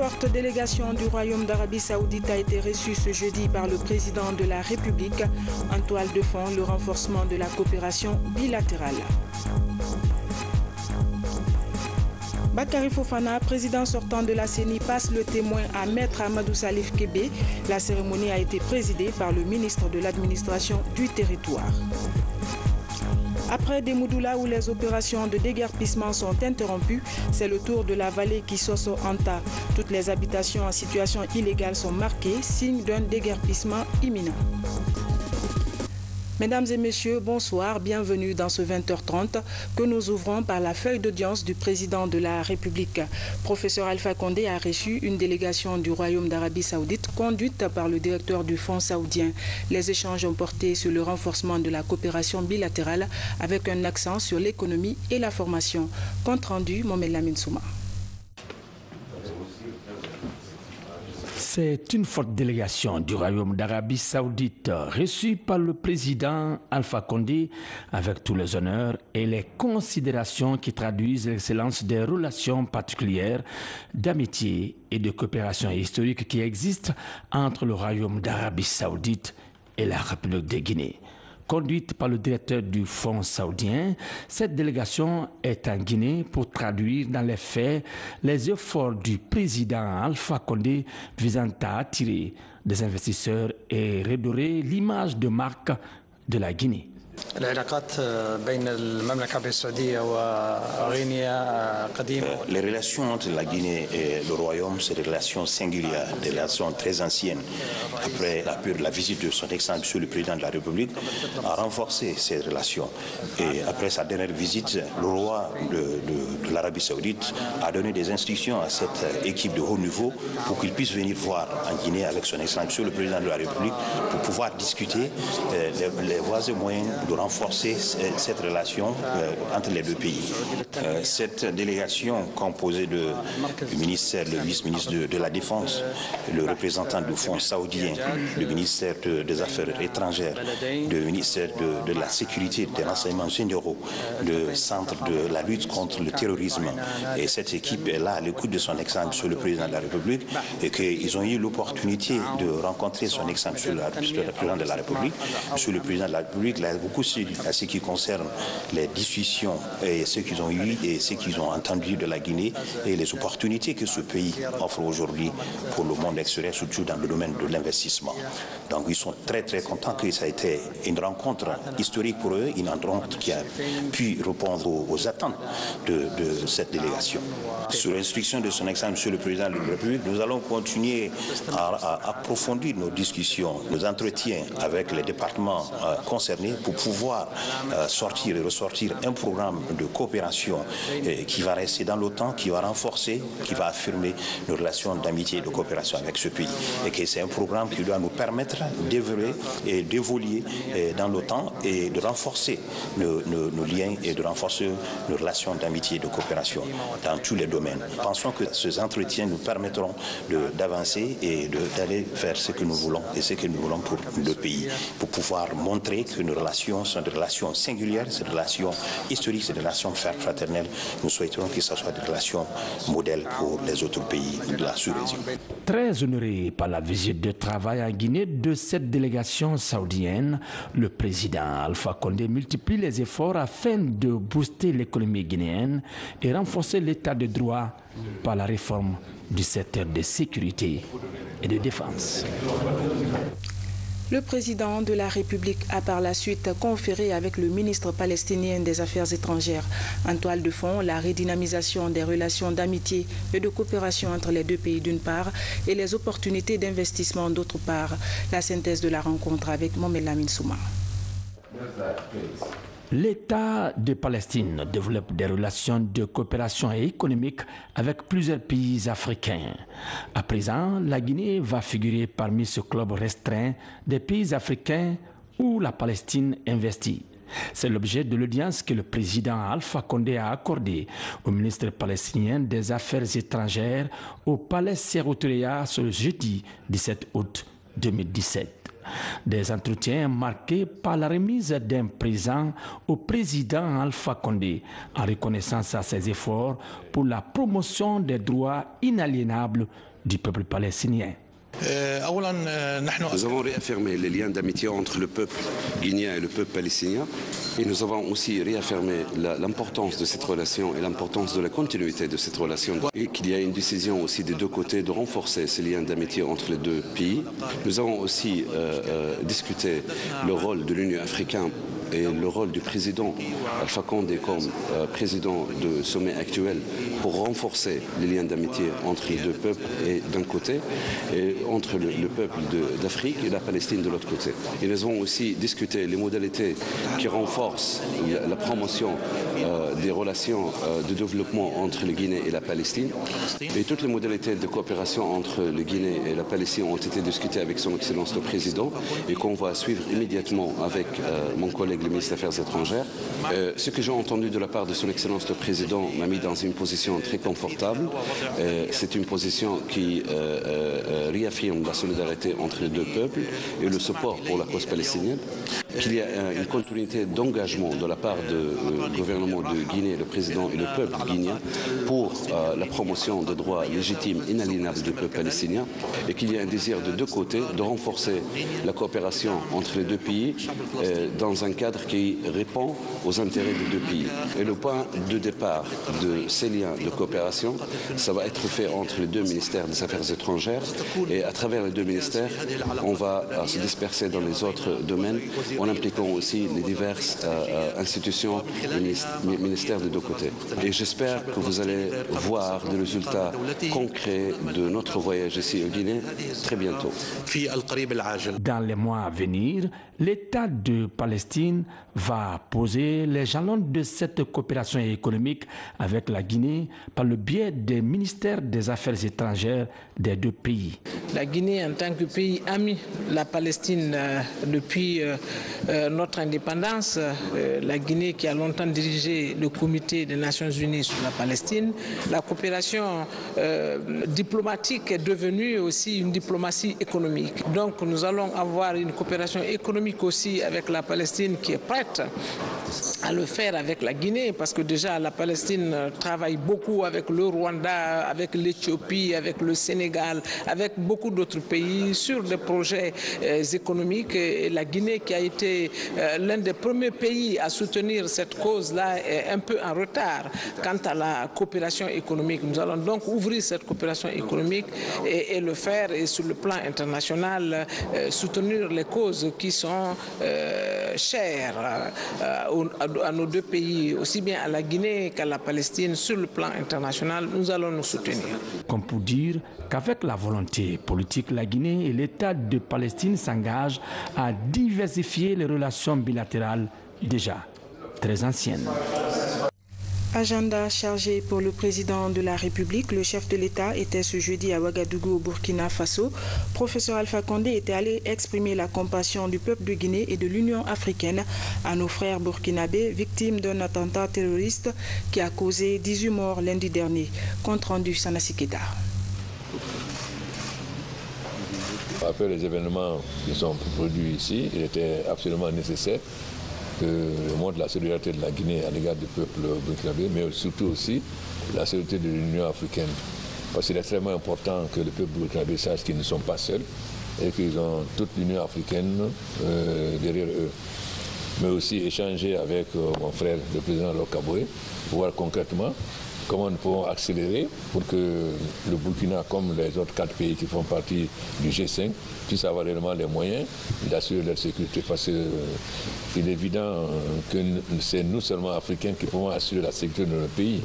forte délégation du Royaume d'Arabie Saoudite a été reçue ce jeudi par le président de la République. En toile de fond, le renforcement de la coopération bilatérale. Bakary Fofana, président sortant de la CENI, passe le témoin à Maître Amadou Salif Kébé. La cérémonie a été présidée par le ministre de l'administration du territoire. Après Demoudoula où les opérations de déguerpissement sont interrompues, c'est le tour de la vallée Kisosso Anta. Toutes les habitations en situation illégale sont marquées, signe d'un déguerpissement imminent. Mesdames et messieurs, bonsoir, bienvenue dans ce 20h30 que nous ouvrons par la feuille d'audience du président de la République. Professeur Alpha Condé a reçu une délégation du Royaume d'Arabie Saoudite conduite par le directeur du Fonds saoudien. Les échanges ont porté sur le renforcement de la coopération bilatérale avec un accent sur l'économie et la formation. Compte rendu, Mohamed Lamine Souma. C'est une forte délégation du Royaume d'Arabie Saoudite reçue par le président Alpha Condé avec tous les honneurs et les considérations qui traduisent l'excellence des relations particulières d'amitié et de coopération historique qui existent entre le Royaume d'Arabie Saoudite et la République de Guinée. Conduite par le directeur du Fonds saoudien, cette délégation est en Guinée pour traduire dans les faits les efforts du président Alpha Condé visant à attirer des investisseurs et redorer l'image de marque de la Guinée. Les relations entre la Guinée et le Royaume, c'est des relations singulières, des relations très anciennes. Après la visite de son Excellence Monsieur le Président de la République, a renforcé ces relations. Et après sa dernière visite, le roi de l'Arabie Saoudite a donné des instructions à cette équipe de haut niveau pour qu'il puisse venir voir en Guinée avec son Excellence Monsieur le Président de la République pour pouvoir discuter les voies et moyens de renforcer cette relation entre les deux pays. Cette délégation composée du ministère, le vice-ministre de la Défense, le représentant du Fonds saoudien, le ministère des Affaires étrangères, le ministère de la Sécurité, des renseignements généraux, le centre de la lutte contre le terrorisme. Et cette équipe est là à l'écoute de son Excellence Monsieur le Président de la République et qu'ils ont eu l'opportunité de rencontrer son Excellence Monsieur le Président de la République. Monsieur le Président de la République l'a beaucoup suivi à ce qui concerne les discussions et ce qu'ils ont eu et ce qu'ils ont entendu de la Guinée et les opportunités que ce pays offre aujourd'hui pour le monde extérieur, surtout dans le domaine de l'investissement. Donc ils sont très très contents que ça a été une rencontre historique pour eux, une rencontre qui a pu répondre aux attentes de cette délégation. Sur l'instruction de son Excellence Monsieur le Président de la République, nous allons continuer à approfondir nos discussions, nos entretiens avec les départements concernés pour pouvoir sortir et ressortir un programme de coopération qui va rester dans le temps, qui va renforcer, qui va affirmer nos relations d'amitié et de coopération avec ce pays. Et que c'est un programme qui doit nous permettre d'évoluer et d'évoluer dans le temps et de renforcer nos liens et de renforcer nos relations d'amitié et de coopération dans tous les domaines. Pensons que ces entretiens nous permettront d'avancer et d'aller vers ce que nous voulons et ce que nous voulons pour le pays, pour pouvoir montrer que nos relations sont des relations singulières, c'est des relations historiques, c'est des relations fraternelles. Nous souhaitons que ce soit des relations modèles pour les autres pays de la sous-région. Très honoré par la visite de travail en Guinée de cette délégation saoudienne, le président Alpha Condé multiplie les efforts afin de booster l'économie guinéenne et renforcer l'état de droit par la réforme du secteur de sécurité et de défense. Le président de la République a par la suite conféré avec le ministre palestinien des Affaires étrangères. En toile de fond, la redynamisation des relations d'amitié et de coopération entre les deux pays d'une part et les opportunités d'investissement d'autre part. La synthèse de la rencontre avec Mohamed Lamine Souma. L'État de Palestine développe des relations de coopération économique avec plusieurs pays africains. À présent, la Guinée va figurer parmi ce club restreint des pays africains où la Palestine investit. C'est l'objet de l'audience que le président Alpha Condé a accordée au ministre palestinien des Affaires étrangères au Palais Séroutoria ce jeudi 17 août 2017. Des entretiens marqués par la remise d'un présent au président Alpha Condé en reconnaissance à ses efforts pour la promotion des droits inaliénables du peuple palestinien. Nous avons réaffirmé les liens d'amitié entre le peuple guinéen et le peuple palestinien et nous avons aussi réaffirmé l'importance de cette relation et l'importance de la continuité de cette relation et qu'il y a une décision aussi des deux côtés de renforcer ces liens d'amitié entre les deux pays. Nous avons aussi discuté le rôle de l'Union africaine et le rôle du président Alpha Condé comme président du sommet actuel pour renforcer les liens d'amitié entre les deux peuples et d'un côté et entre le peuple d'Afrique et la Palestine de l'autre côté. Et nous avons aussi discuté les modalités qui renforcent la promotion des relations de développement entre le Guinée et la Palestine. Et toutes les modalités de coopération entre le Guinée et la Palestine ont été discutées avec son Excellence le Président et qu'on va suivre immédiatement avec mon collègue le ministre des Affaires étrangères. Ce que j'ai entendu de la part de son Excellence le Président m'a mis dans une position très confortable. C'est une position qui réaffirme la solidarité entre les deux peuples et le support pour la cause palestinienne. Qu'il y a une continuité d'engagement de la part du gouvernement de Guinée, le président et le peuple guinéen pour la promotion des droits légitimes inaliénables du peuple palestinien et qu'il y a un désir de deux côtés de renforcer la coopération entre les deux pays dans un cadre qui répond aux intérêts des deux pays. Et le point de départ de ces liens de coopération, ça va être fait entre les deux ministères des Affaires étrangères et à travers les deux ministères, on va se disperser dans les autres domaines en impliquant aussi les diverses institutions et ministères des deux côtés. Et j'espère que vous allez voir des résultats concrets de notre voyage ici au Guinée très bientôt. Dans les mois à venir, l'État de Palestine va poser les jalons de cette coopération économique avec la Guinée par le biais des ministères des Affaires étrangères des deux pays. La Guinée, en tant que pays ami, la Palestine depuis notre indépendance, la Guinée qui a longtemps dirigé le comité des Nations Unies sur la Palestine, la coopération diplomatique est devenue aussi une diplomatie économique. Donc nous allons avoir une coopération économique aussi avec la Palestine qui est prête à le faire avec la Guinée parce que déjà la Palestine travaille beaucoup avec le Rwanda, avec l'Éthiopie, avec le Sénégal, avec beaucoup d'autres pays sur des projets économiques et la Guinée qui a été l'un des premiers pays à soutenir cette cause-là est un peu en retard quant à la coopération économique. Nous allons donc ouvrir cette coopération économique et le faire et sur le plan international soutenir les causes qui sont chères à nos deux pays, aussi bien à la Guinée qu'à la Palestine. Sur le plan international, nous allons nous soutenir. Comme pour dire qu'avec la volonté politique, la Guinée et l'État de Palestine s'engagent à diversifier les relations bilatérales déjà très anciennes. Agenda chargé pour le président de la République. Le chef de l'État était ce jeudi à Ouagadougou, au Burkina Faso. Professeur Alpha Condé était allé exprimer la compassion du peuple de Guinée et de l'Union africaine à nos frères burkinabés victimes d'un attentat terroriste qui a causé 18 morts lundi dernier. Compte rendu Sanassi Keita. Après les événements qui sont produits ici, il était absolument nécessaire que le monde de la solidarité de la Guinée à l'égard du peuple burkinabé, mais surtout aussi la solidarité de l'Union africaine. Parce qu'il est extrêmement important que le peuple burkinabé sache qu'ils ne sont pas seuls et qu'ils ont toute l'Union africaine derrière eux. Mais aussi échanger avec mon frère, le président Lokaboué, pour voir concrètement comment nous pouvons accélérer pour que le Burkina, comme les autres 4 pays qui font partie du G5, puissent avoir réellement les moyens d'assurer leur sécurité. Parce qu'il est évident que c'est nous seulement Africains qui pouvons assurer la sécurité de notre pays.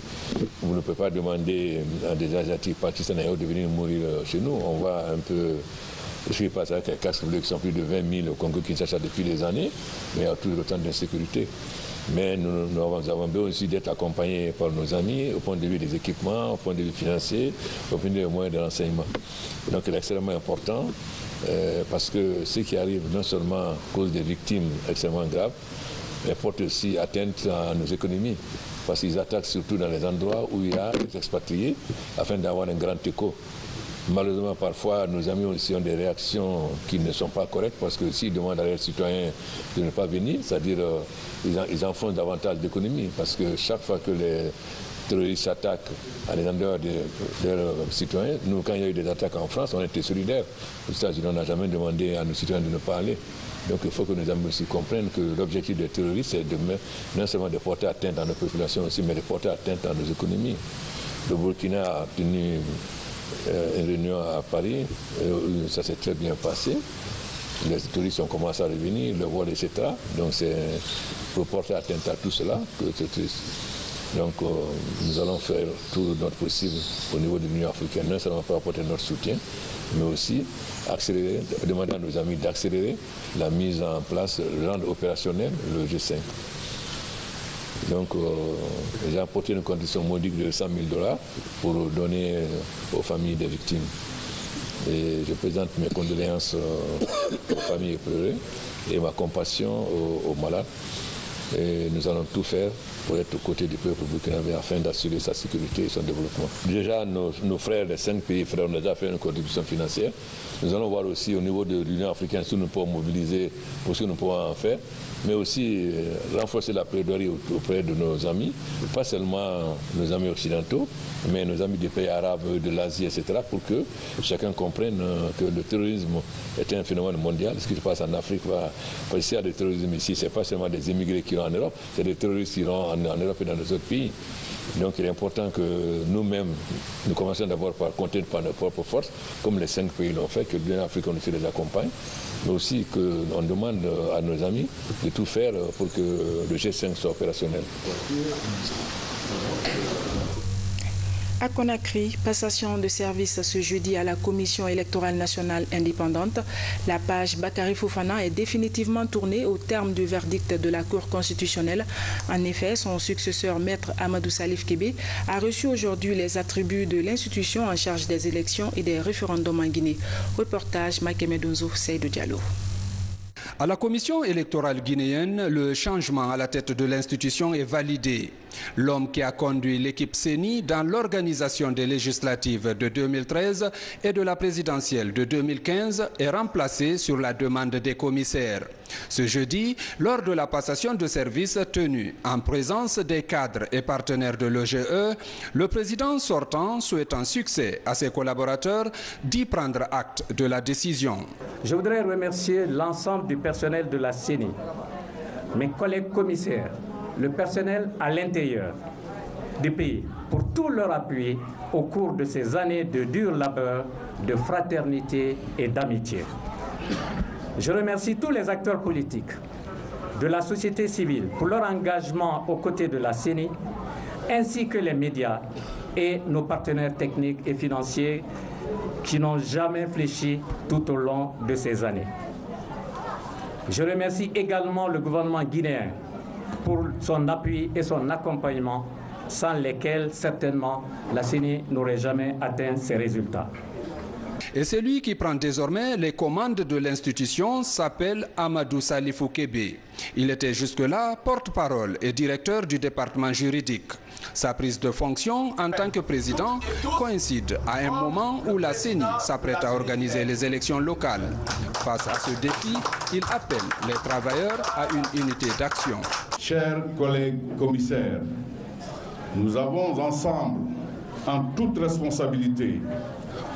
Vous ne pouvez pas demander à des Asiatiques pakistanais de venir mourir chez nous. On va un peu... Je suis passé avec les casques bleus qui sont plus de 20 000 au Congo-Kinshasa depuis des années, mais il y a toujours autant d'insécurité. Mais nous avons besoin aussi d'être accompagnés par nos amis au point de vue des équipements, au point de vue financier, au point de vue des moyens de renseignement. Donc il est extrêmement important parce que ce qui arrive non seulement cause des victimes extrêmement graves, mais porte aussi atteinte à nos économies. Parce qu'ils attaquent surtout dans les endroits où il y a des expatriés afin d'avoir un grand écho. Malheureusement, parfois, nos amis aussi ont des réactions qui ne sont pas correctes parce que s'ils demandent à leurs citoyens de ne pas venir, c'est-à-dire ils en font davantage d'économies parce que chaque fois que terroristes s'attaquent à l'endroit de leurs citoyens. Nous, quand il y a eu des attaques en France, on était solidaires. Les États-Unis n'ont jamais demandé à nos citoyens de ne pas aller. Donc il faut que nos amis aussi comprennent que l'objectif des terroristes, c'est non seulement de porter atteinte à nos populations aussi, mais de porter atteinte à nos économies. Le Burkina a tenu une réunion à Paris, ça s'est très bien passé. Les touristes ont commencé à revenir, le vol, etc. Donc c'est pour porter atteinte à tout cela que c'est triste. Donc nous allons faire tout notre possible au niveau de l'Union africaine, non seulement pour apporter notre soutien, mais aussi accélérer, demander à nos amis d'accélérer la mise en place, rendre opérationnel le G5. Donc j'ai apporté une condition modique de $100 000 pour donner aux familles des victimes. Et je présente mes condoléances aux familles éplorées et ma compassion aux malades. Et nous allons tout faire pour être aux côtés du peuple burkinabé afin d'assurer sa sécurité et son développement. Déjà, nos frères, les 5 pays frères, ont déjà fait une contribution financière. Nous allons voir aussi au niveau de l'Union africaine si nous pouvons mobiliser pour ce que nous pouvons en faire, mais aussi renforcer la plaidoirie auprès de nos amis, pas seulement nos amis occidentaux, mais nos amis des pays arabes, de l'Asie, etc., pour que chacun comprenne que le terrorisme est un phénomène mondial. Ce qui se passe en Afrique, parce qu'il y a du terrorisme ici, ce n'est pas seulement des immigrés qui iront en Europe, c'est des terroristes qui iront en Europe et dans les autres pays. Donc il est important que nous-mêmes, nous commencions d'abord par compter par nos propres forces, comme les 5 pays l'ont fait, que l'Union africaine aussi les accompagne, mais aussi qu'on demande à nos amis de tout faire pour que le G5 soit opérationnel. À Conakry, passation de service ce jeudi à la Commission électorale nationale indépendante. La page Bakary Fofana est définitivement tournée au terme du verdict de la Cour constitutionnelle. En effet, son successeur, Maître Amadou Salif Kébé, a reçu aujourd'hui les attributs de l'institution en charge des élections et des référendums en Guinée. Reportage Makemedonzo Seydou Diallo. À la commission électorale guinéenne, le changement à la tête de l'institution est validé. L'homme qui a conduit l'équipe CENI dans l'organisation des législatives de 2013 et de la présidentielle de 2015 est remplacé sur la demande des commissaires. Ce jeudi, lors de la passation de service tenue en présence des cadres et partenaires de l'OGE, le président sortant, souhaitant succès à ses collaborateurs, dit prendre acte de la décision. Je voudrais remercier l'ensemble du personnel de la CENI, mes collègues commissaires, le personnel à l'intérieur du pays, pour tout leur appui au cours de ces années de dur labeur, de fraternité et d'amitié. Je remercie tous les acteurs politiques de la société civile pour leur engagement aux côtés de la CENI, ainsi que les médias et nos partenaires techniques et financiers qui n'ont jamais fléchi tout au long de ces années. Je remercie également le gouvernement guinéen pour son appui et son accompagnement, sans lesquels certainement la CENI n'aurait jamais atteint ces résultats. Et celui qui prend désormais les commandes de l'institution s'appelle Amadou Salifou Kébé. Il était jusque-là porte-parole et directeur du département juridique. Sa prise de fonction en tant que président coïncide à un moment où la CENI s'apprête à organiser les élections locales. Face à ce défi, il appelle les travailleurs à une unité d'action. Chers collègues commissaires, nous avons ensemble, en toute responsabilité,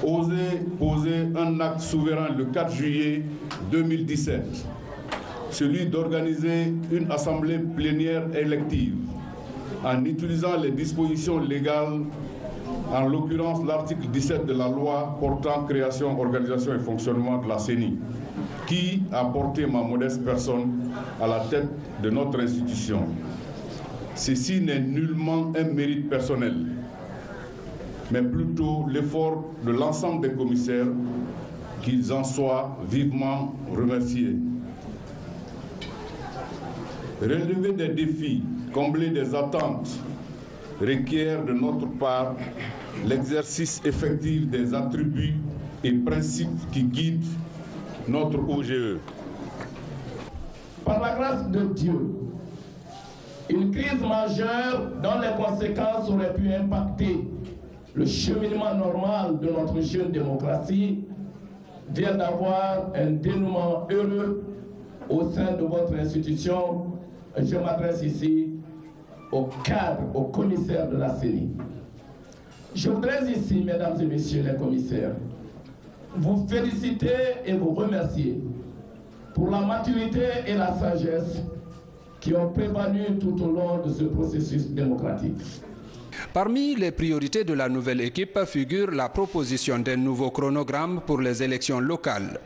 osé poser un acte souverain le 4 juillet 2017, celui d'organiser une assemblée plénière élective en utilisant les dispositions légales, en l'occurrence l'article 17 de la loi portant création, organisation et fonctionnement de la CENI, qui a porté ma modeste personne à la tête de notre institution. Ceci n'est nullement un mérite personnel, mais plutôt l'effort de l'ensemble des commissaires, qu'ils en soient vivement remerciés. Relever des défis, combler des attentes, requiert de notre part l'exercice effectif des attributs et principes qui guident notre OGE. Par la grâce de Dieu, une crise majeure dont les conséquences auraient pu impacter le cheminement normal de notre jeune démocratie vient d'avoir un dénouement heureux au sein de votre institution. Je m'adresse ici aux cadres, aux commissaires de la CENI. Je voudrais ici, mesdames et messieurs les commissaires, vous féliciter et vous remercier pour la maturité et la sagesse qui ont prévalu tout au long de ce processus démocratique. Parmi les priorités de la nouvelle équipe figure la proposition d'un nouveau chronogramme pour les élections locales.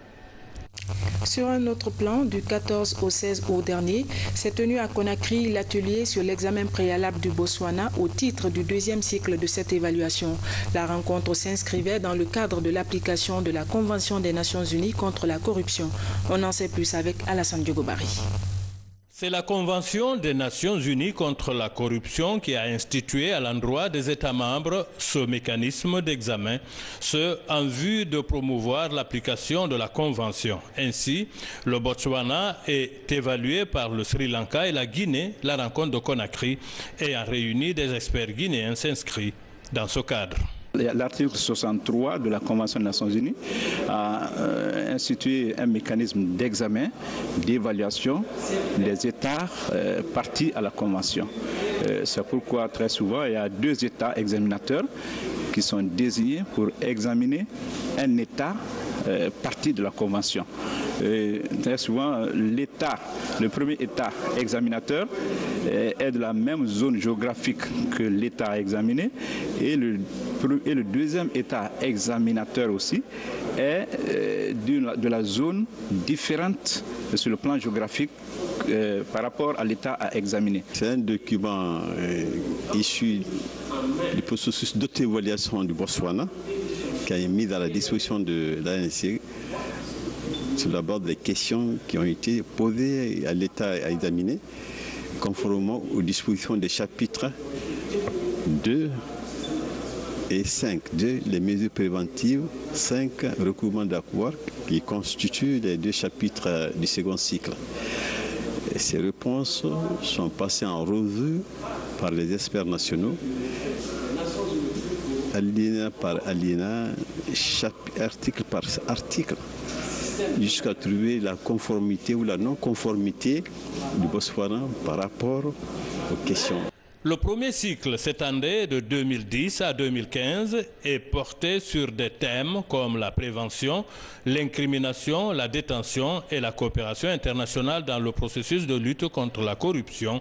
Sur un autre plan, du 14 au 16 août dernier, s'est tenu à Conakry l'atelier sur l'examen préalable du Botswana au titre du deuxième cycle de cette évaluation. La rencontre s'inscrivait dans le cadre de l'application de la Convention des Nations Unies contre la corruption. On en sait plus avec Alassane Diogobari. C'est la Convention des Nations Unies contre la corruption qui a institué à l'endroit des États membres ce mécanisme d'examen, ce en vue de promouvoir l'application de la Convention. Ainsi, le Botswana est évalué par le Sri Lanka et la Guinée. La rencontre de Conakry ayant réuni des experts guinéens s'inscrit dans ce cadre. L'article 63 de la Convention des Nations Unies a institué un mécanisme d'examen, d'évaluation des États partis à la Convention. C'est pourquoi très souvent il y a deux États examinateurs qui sont désignés pour examiner un État partie de la Convention. Très souvent, le premier État examinateur est de la même zone géographique que l'État examiné et le deuxième État examinateur aussi est de la zone différente sur le plan géographique par rapport à l'État à examiner. C'est un document issu du processus d'auto-évaluation du Botswana qui a été mis à la disposition de l'ANC sur la base des questions qui ont été posées à l'État à examiner conformément aux dispositions des chapitres 2 et 5, 2 les mesures préventives, 5 recouvrements d'accords qui constituent les deux chapitres du second cycle. Et ces réponses sont passées en revue par les experts nationaux, alinéa par alinéa, article par article, jusqu'à trouver la conformité ou la non-conformité du Botswana par rapport aux questions. Le premier cycle s'étendait de 2010 à 2015 et portait sur des thèmes comme la prévention, l'incrimination, la détention et la coopération internationale dans le processus de lutte contre la corruption.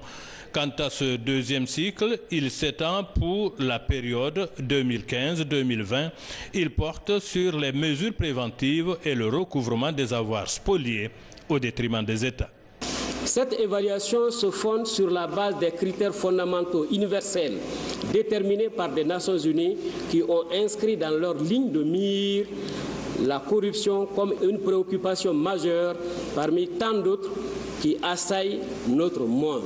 Quant à ce deuxième cycle, il s'étend pour la période 2015-2020. Il porte sur les mesures préventives et le recouvrement des avoirs spoliés au détriment des États. Cette évaluation se fonde sur la base des critères fondamentaux universels déterminés par les Nations Unies qui ont inscrit dans leur ligne de mire la corruption comme une préoccupation majeure parmi tant d'autres qui assaillent notre monde.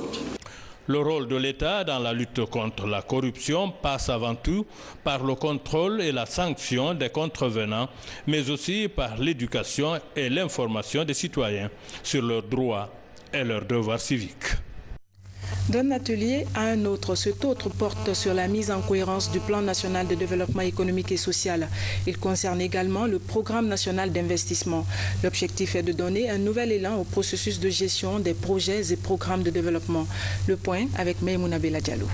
Le rôle de l'État dans la lutte contre la corruption passe avant tout par le contrôle et la sanction des contrevenants, mais aussi par l'éducation et l'information des citoyens sur leurs droits et leurs devoirs civiques. D'un atelier à un autre, cet autre porte sur la mise en cohérence du plan national de développement économique et social. Il concerne également le programme national d'investissement. L'objectif est de donner un nouvel élan au processus de gestion des projets et programmes de développement. Le point avec Maïmouna Bella Diallo.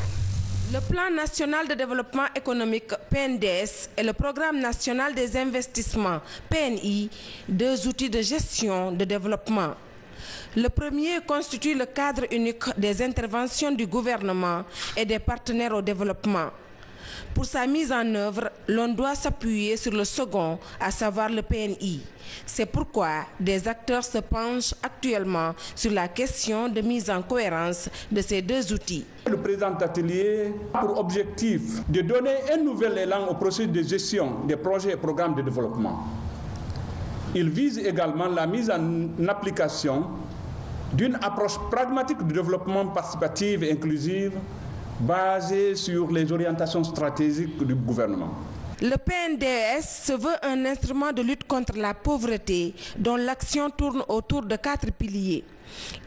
Le plan national de développement économique PNDS et le programme national des investissements PNI, deux outils de gestion de développement. Le premier constitue le cadre unique des interventions du gouvernement et des partenaires au développement. Pour sa mise en œuvre, l'on doit s'appuyer sur le second, à savoir le PNI. C'est pourquoi des acteurs se penchent actuellement sur la question de mise en cohérence de ces deux outils. Le présent atelier a pour objectif de donner un nouvel élan au processus de gestion des projets et programmes de développement. Il vise également la mise en application d'une approche pragmatique du développement participatif et inclusive basée sur les orientations stratégiques du gouvernement. Le PNDS se veut un instrument de lutte contre la pauvreté dont l'action tourne autour de 4 piliers.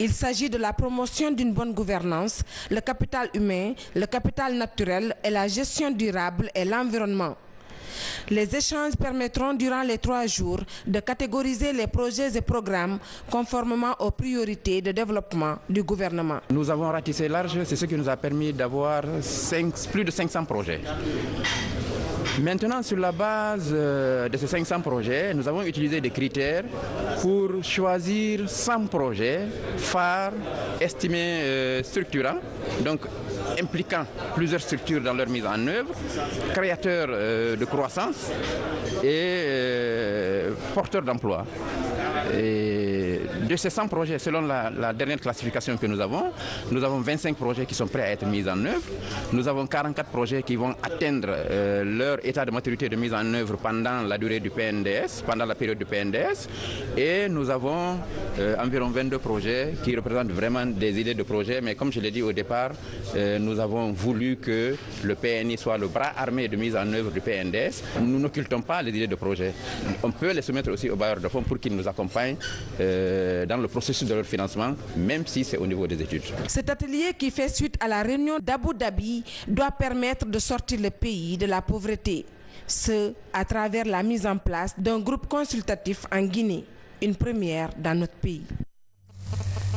Il s'agit de la promotion d'une bonne gouvernance, le capital humain, le capital naturel et la gestion durable et l'environnement. Les échanges permettront durant les 3 jours de catégoriser les projets et programmes conformément aux priorités de développement du gouvernement. Nous avons ratissé large, c'est ce qui nous a permis d'avoir plus de 500 projets. Maintenant, sur la base de ces 500 projets, nous avons utilisé des critères pour choisir 100 projets phares estimés structurants, donc impliquant plusieurs structures dans leur mise en œuvre, créateurs de croissance et porteurs d'emplois. Et de ces 100 projets, selon la dernière classification que nous avons 25 projets qui sont prêts à être mis en œuvre. Nous avons 44 projets qui vont atteindre leur état de maturité de mise en œuvre pendant la durée du PNDS, pendant la période du PNDS. Et nous avons environ 22 projets qui représentent vraiment des idées de projets. Mais comme je l'ai dit au départ, nous avons voulu que le PNI soit le bras armé de mise en œuvre du PNDS. Nous n'occultons pas les idées de projets. On peut les soumettre aussi aux bailleurs de fonds pour qu'ils nous accompagnent dans le processus de leur financement, même si c'est au niveau des études. Cet atelier qui fait suite à la réunion d'Abu Dhabi doit permettre de sortir le pays de la pauvreté. Ce, à travers la mise en place d'un groupe consultatif en Guinée, une première dans notre pays.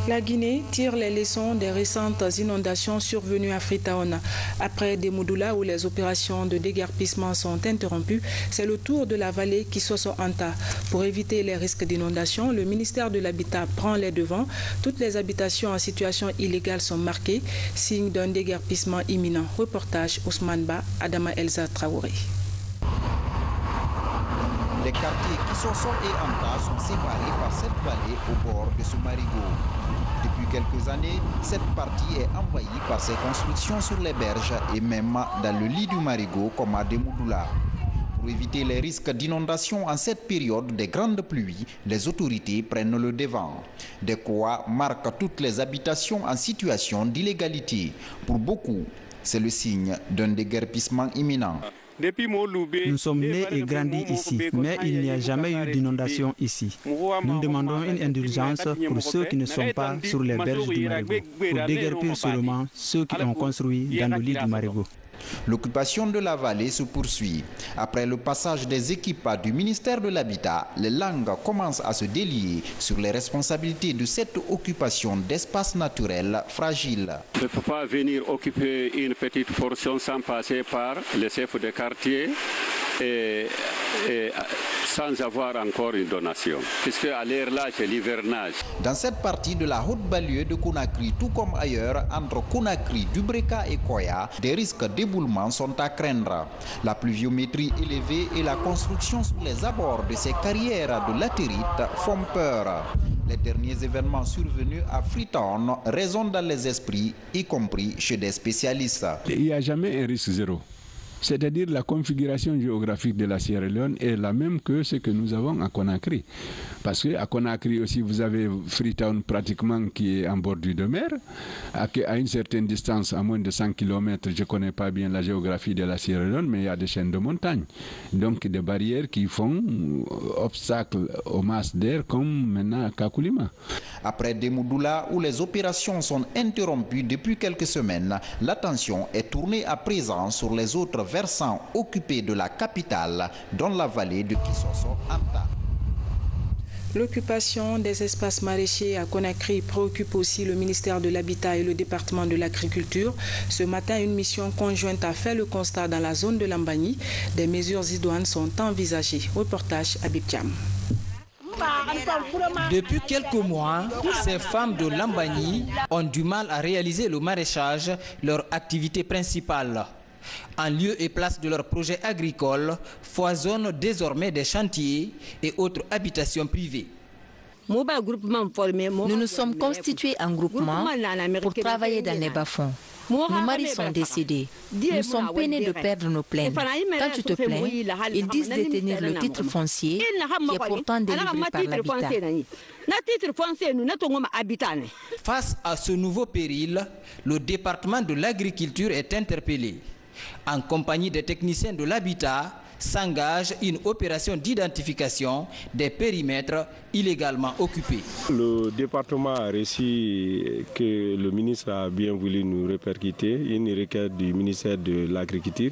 La Guinée tire les leçons des récentes inondations survenues à Freetown. Après Demoudoula où les opérations de déguerpissement sont interrompues, c'est le tour de la vallée Kisoso Anta. Pour éviter les risques d'inondation, le ministère de l'Habitat prend les devants. Toutes les habitations en situation illégale sont marquées, signe d'un déguerpissement imminent. Reportage Ousmane Ba, Adama Elsa Traoré. Les quartiers Kisoso et Anta sont séparés par cette vallée au bord de ce marigot. Depuis quelques années, cette partie est envahie par ces constructions sur les berges et même dans le lit du marigot comme à Demoudoula. Pour éviter les risques d'inondation en cette période des grandes pluies, les autorités prennent le devant. De quoi marquent toutes les habitations en situation d'illégalité. Pour beaucoup, c'est le signe d'un déguerpissement imminent. Nous sommes nés et grandis ici, mais il n'y a jamais eu d'inondation ici. Nous demandons une indulgence pour ceux qui ne sont pas sur les berges du marigot, pour déguerpir seulement ceux qui ont construit dans le lit du marigot. L'occupation de la vallée se poursuit. Après le passage des équipes du ministère de l'Habitat, les langues commencent à se délier sur les responsabilités de cette occupation d'espaces naturels fragiles. On ne peut pas venir occuper une petite portion sans passer par le chef de quartier et sans avoir encore une donation, puisque à l'air là c'est l'hivernage. Dans cette partie de la haute banlieue de Conakry, tout comme ailleurs, entre Conakry, Dubreka et Koya, des risques d'éboulement sont à craindre. La pluviométrie élevée et la construction sous les abords de ces carrières de latérite font peur. Les derniers événements survenus à Freetown résonnent dans les esprits, y compris chez des spécialistes. Il n'y a jamais un risque zéro. C'est-à-dire la configuration géographique de la Sierra Leone est la même que ce que nous avons à Conakry. Parce qu'à Conakry aussi, vous avez Freetown pratiquement qui est en bordure de mer, à une certaine distance, à moins de 100 km, je ne connais pas bien la géographie de la Sierra Leone, mais il y a des chaînes de montagnes. Donc des barrières qui font obstacle aux masses d'air comme maintenant à Kakulima. Après Demoudoula, où les opérations sont interrompues depuis quelques semaines, l'attention est tournée à présent sur les autres versants occupés de la capitale, dans la vallée de Kisoso Anta. L'occupation des espaces maraîchers à Conakry préoccupe aussi le ministère de l'Habitat et le département de l'Agriculture. Ce matin, une mission conjointe a fait le constat dans la zone de Lambani. Des mesures idoines sont envisagées. Reportage Habib Thiam. Depuis quelques mois, ces femmes de Lambani ont du mal à réaliser le maraîchage, leur activité principale. En lieu et place de leurs projets agricoles, foisonnent désormais des chantiers et autres habitations privées. Nous nous sommes constitués en groupement pour travailler dans les bas-fonds. Nos maris sont décédés. Nous sommes peinés de perdre nos plaines. Quand tu te plains, ils disent détenir le titre foncier qui est pourtant délivré par l'habitat. Face à ce nouveau péril, le département de l'agriculture est interpellé. En compagnie des techniciens de l'habitat, s'engage une opération d'identification des périmètres illégalement occupés. Le département a reçu, que le ministre a bien voulu nous répercuter, une requête du ministère de l'Agriculture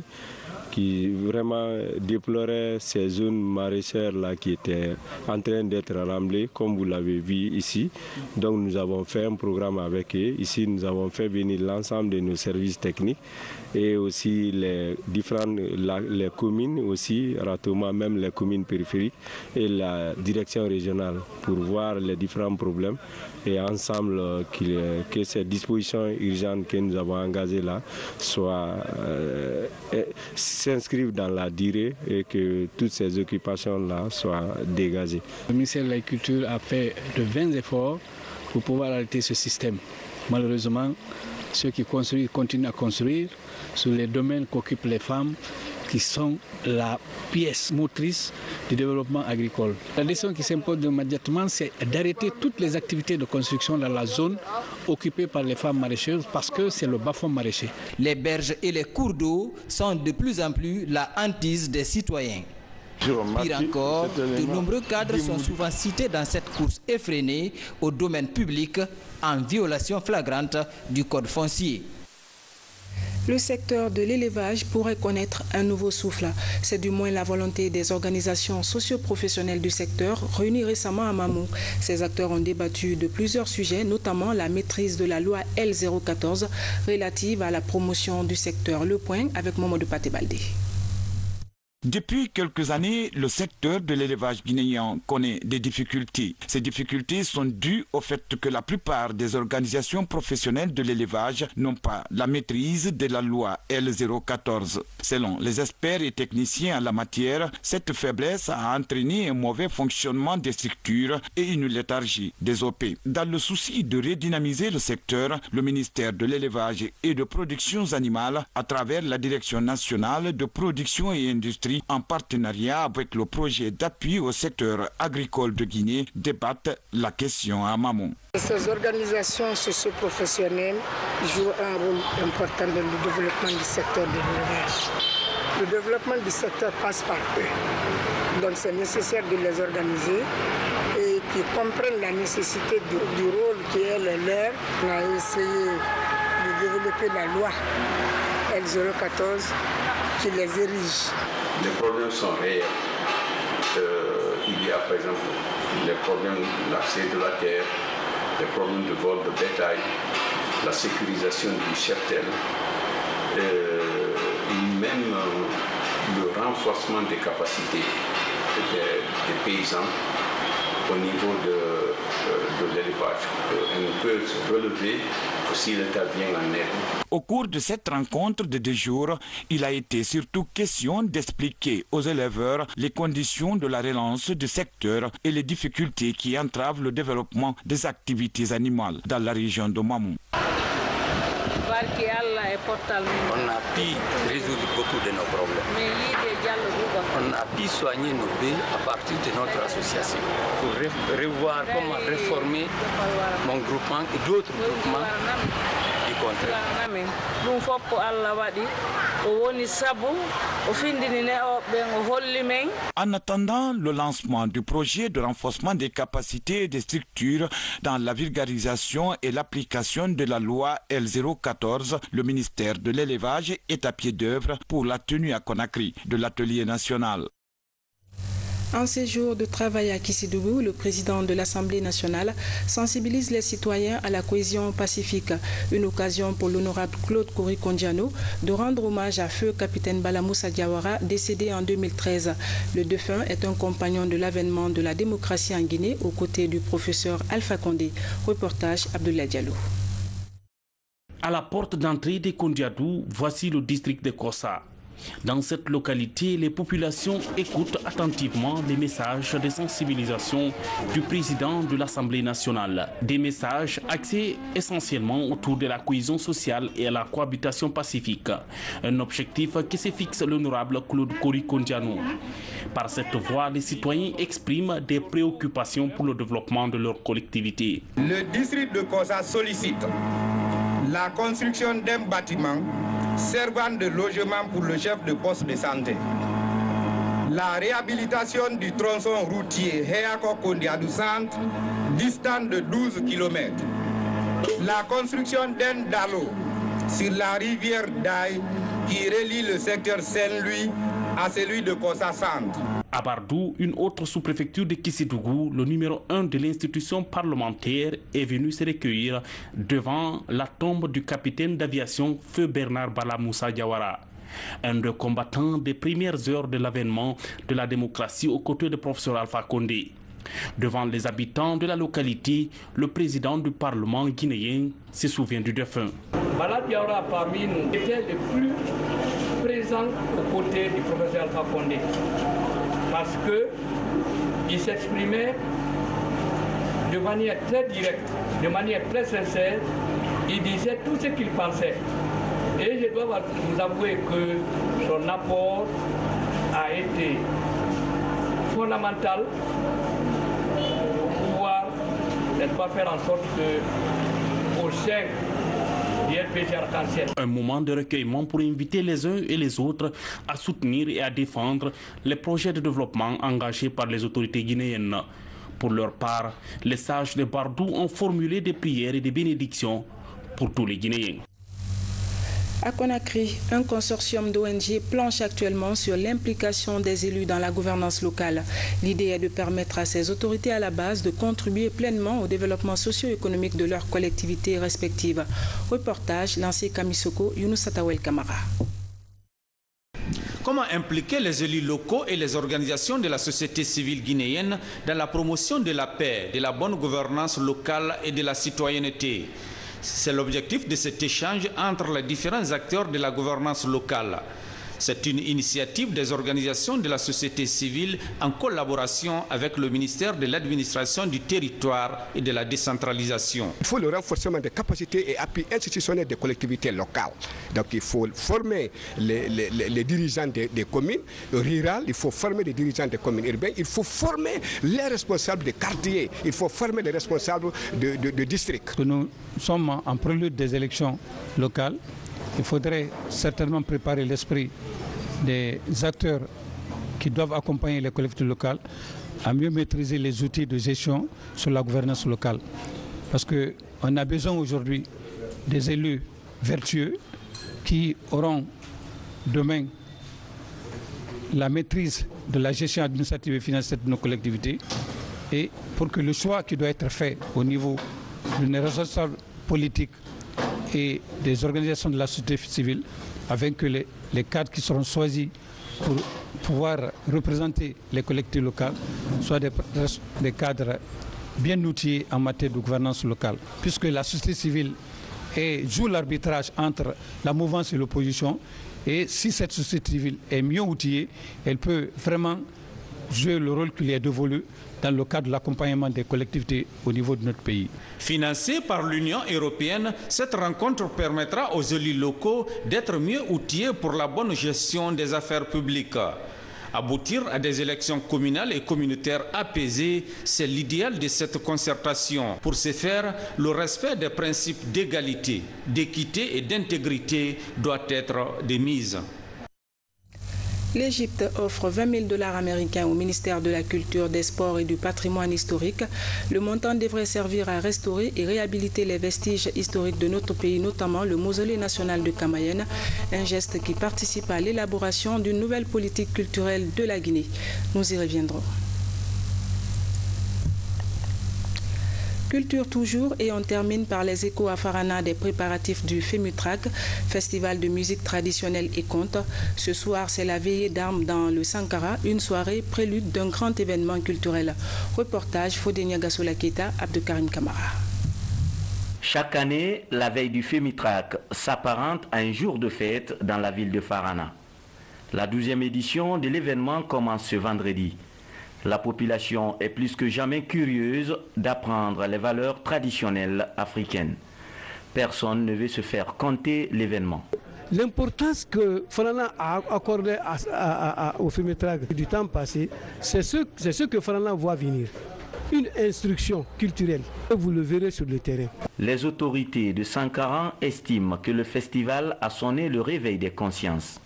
qui vraiment déplorait ces zones maraîchères-là qui étaient en train d'être ramblées, comme vous l'avez vu ici. Donc nous avons fait un programme avec eux. Ici, nous avons fait venir l'ensemble de nos services techniques et aussi les différentes les communes aussi, Ratoma, même les communes périphériques et la direction régionale pour voir les différents problèmes et ensemble que ces dispositions urgentes que nous avons engagées là s'inscrivent dans la durée et que toutes ces occupations-là soient dégagées. Le ministère de l'Agriculture a fait de vains efforts pour pouvoir arrêter ce système. Malheureusement, ceux qui construisent continuent à construire sur les domaines qu'occupent les femmes, qui sont la pièce motrice du développement agricole. La décision qui s'impose immédiatement, c'est d'arrêter toutes les activités de construction dans la zone occupée par les femmes maraîcheuses parce que c'est le bas-fond maraîcher. Les berges et les cours d'eau sont de plus en plus la hantise des citoyens. Pire encore, de nombreux cadres sont souvent cités dans cette course effrénée au domaine public en violation flagrante du code foncier. Le secteur de l'élevage pourrait connaître un nouveau souffle. C'est du moins la volonté des organisations socio-professionnelles du secteur réunies récemment à Mamou. Ces acteurs ont débattu de plusieurs sujets, notamment la maîtrise de la loi L014 relative à la promotion du secteur. Le point avec Mamadou Paté-Baldé. Depuis quelques années, le secteur de l'élevage guinéen connaît des difficultés. Ces difficultés sont dues au fait que la plupart des organisations professionnelles de l'élevage n'ont pas la maîtrise de la loi L014. Selon les experts et techniciens en la matière, cette faiblesse a entraîné un mauvais fonctionnement des structures et une léthargie des OP. Dans le souci de redynamiser le secteur, le ministère de l'élevage et de productions animales, à travers la Direction nationale de production et industrie, en partenariat avec le projet d'appui au secteur agricole de Guinée, débattent la question à Mamou. Ces organisations socio-professionnelles jouent un rôle important dans le développement du secteur de l'élevage. Le développement du secteur passe par eux. Donc c'est nécessaire de les organiser et qu'ils comprennent la nécessité du rôle qui est le leur. On a essayé de développer la loi L014 qui les érige. Les problèmes sont réels. Il y a par exemple les problèmes de l'accès de la terre, les problèmes de vol de bétail, la sécurisation du cheptel, même le renforcement des capacités des paysans au niveau de l'élevage. On peut se relever si l'État vient en aide. Au cours de cette rencontre de 2 jours, il a été surtout question d'expliquer aux éleveurs les conditions de la relance du secteur et les difficultés qui entravent le développement des activités animales dans la région de Mamou. On a pu résoudre beaucoup de nos problèmes. On a pu soigner nos baies à partir de notre association. Pour revoir comment réformer mon groupement et d'autres groupements du contraire. En attendant le lancement du projet de renforcement des capacités des structures dans la vulgarisation et l'application de la loi L014, le ministère de l'élevage est à pied d'œuvre pour la tenue à Conakry de l'atelier national. En séjour de travail à Kissidougou, le président de l'Assemblée nationale sensibilise les citoyens à la cohésion pacifique. Une occasion pour l'honorable Claude Korikondiano de rendre hommage à feu capitaine Balamoussa Diawara, décédé en 2013. Le défunt est un compagnon de l'avènement de la démocratie en Guinée aux côtés du professeur Alpha Condé. Reportage Abdoulaye Diallo. À la porte d'entrée des Kondiadou, voici le district de Kossa. Dans cette localité, les populations écoutent attentivement les messages de sensibilisation du président de l'Assemblée nationale. Des messages axés essentiellement autour de la cohésion sociale et à la cohabitation pacifique. Un objectif que se fixe l'honorable Claude Korikondiano. Par cette voie, les citoyens expriment des préoccupations pour le développement de leur collectivité. Le district de Kossa sollicite la construction d'un bâtiment servant de logement pour le chef de poste de santé, la réhabilitation du tronçon routier Héako-Kondiadou Centre, distant de 12 km, la construction d'un dalo sur la rivière Daï qui relie le secteur Saint-Louis à celui de Kossa Centre. À Bardou, une autre sous-préfecture de Kissidougou, le numéro 1 de l'institution parlementaire est venu se recueillir devant la tombe du capitaine d'aviation Feu Bernard Bala Moussa Diawara, un des combattants des premières heures de l'avènement de la démocratie aux côtés du professeur Alpha Condé. Devant les habitants de la localité, le président du Parlement guinéen se souvient du défunt. Bala Diawara parmi nous était le plus présent aux côtés du professeur Alpha Condé parce qu'il s'exprimait de manière très directe, de manière très sincère. Il disait tout ce qu'il pensait. Et je dois vous avouer que son apport a été fondamental pour pouvoir, n'est-ce pas, faire en sorte que au sein du RPG Arc-en-Ciel. Un moment de recueillement pour inviter les uns et les autres à soutenir et à défendre les projets de développement engagés par les autorités guinéennes. Pour leur part, les sages de Bardou ont formulé des prières et des bénédictions pour tous les Guinéens. À Conakry, un consortium d'ONG planche actuellement sur l'implication des élus dans la gouvernance locale. L'idée est de permettre à ces autorités à la base de contribuer pleinement au développement socio-économique de leurs collectivités respectives. Reportage lancé Kamisoko, Younous Atawel Kamara. Comment impliquer les élus locaux et les organisations de la société civile guinéenne dans la promotion de la paix, de la bonne gouvernance locale et de la citoyenneté? C'est l'objectif de cet échange entre les différents acteurs de la gouvernance locale. C'est une initiative des organisations de la société civile en collaboration avec le ministère de l'administration du territoire et de la décentralisation. Il faut le renforcement des capacités et appui institutionnel des collectivités locales. Donc il faut former les dirigeants des communes rurales, il faut former les dirigeants des communes urbaines, il faut former les responsables des quartiers, il faut former les responsables de districts. Nous sommes en prélude des élections locales. Il faudrait certainement préparer l'esprit des acteurs qui doivent accompagner les collectivités locales à mieux maîtriser les outils de gestion sur la gouvernance locale. Parce qu'on a besoin aujourd'hui des élus vertueux qui auront demain la maîtrise de la gestion administrative et financière de nos collectivités, et pour que le choix qui doit être fait au niveau d'une responsable politique et des organisations de la société civile, avec que les cadres qui seront choisis pour pouvoir représenter les collectivités locales soient des cadres bien outillés en matière de gouvernance locale. Puisque la société civile joue l'arbitrage entre la mouvance et l'opposition, et si cette société civile est mieux outillée, elle peut vraiment jouer le rôle qu'il y a dévolu dans le cadre de l'accompagnement des collectivités au niveau de notre pays. Financée par l'Union européenne, cette rencontre permettra aux élus locaux d'être mieux outillés pour la bonne gestion des affaires publiques. Aboutir à des élections communales et communautaires apaisées, c'est l'idéal de cette concertation. Pour ce faire, le respect des principes d'égalité, d'équité et d'intégrité doit être de mise. L'Égypte offre 20 000 $ américains au ministère de la Culture, des Sports et du Patrimoine historique. Le montant devrait servir à restaurer et réhabiliter les vestiges historiques de notre pays, notamment le mausolée national de Kamayenne, un geste qui participe à l'élaboration d'une nouvelle politique culturelle de la Guinée. Nous y reviendrons. Culture toujours, et on termine par les échos à Farana des préparatifs du FEMUTRAC, Festival de musique traditionnelle et conte. Ce soir, c'est la veillée d'armes dans le Sankara, une soirée prélude d'un grand événement culturel. Reportage Fodenia Gassolaketa, Abdelkarim Kamara. Chaque année, la veille du FEMUTRAC s'apparente à un jour de fête dans la ville de Farana. La 12e édition de l'événement commence ce vendredi. La population est plus que jamais curieuse d'apprendre les valeurs traditionnelles africaines. Personne ne veut se faire compter l'événement. L'importance que Farana a accordée au FEMUTRAC du temps passé, c'est ce que Farana voit venir. Une instruction culturelle. Vous le verrez sur le terrain. Les autorités de Sankara estiment que le festival a sonné le réveil des consciences.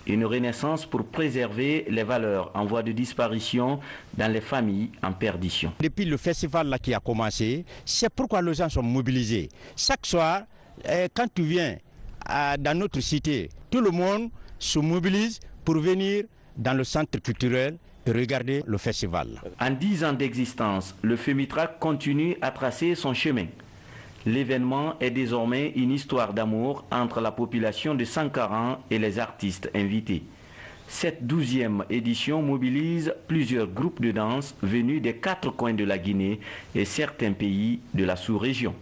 Une renaissance pour préserver les valeurs en voie de disparition dans les familles en perdition. Depuis le festival là qui a commencé, c'est pourquoi les gens sont mobilisés. Chaque soir, quand tu viens dans notre cité, tout le monde se mobilise pour venir dans le centre culturel et regarder le festival. En 10 ans d'existence, le FEMITRAC continue à tracer son chemin. L'événement est désormais une histoire d'amour entre la population de Sankaran et les artistes invités. Cette 12e édition mobilise plusieurs groupes de danse venus des 4 coins de la Guinée et certains pays de la sous-région.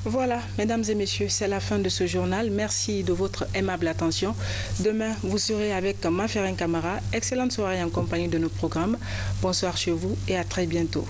Voilà, mesdames et messieurs, c'est la fin de ce journal. Merci de votre aimable attention. Demain, vous serez avec Maferin Camara. Excellente soirée en compagnie de nos programmes. Bonsoir chez vous et à très bientôt.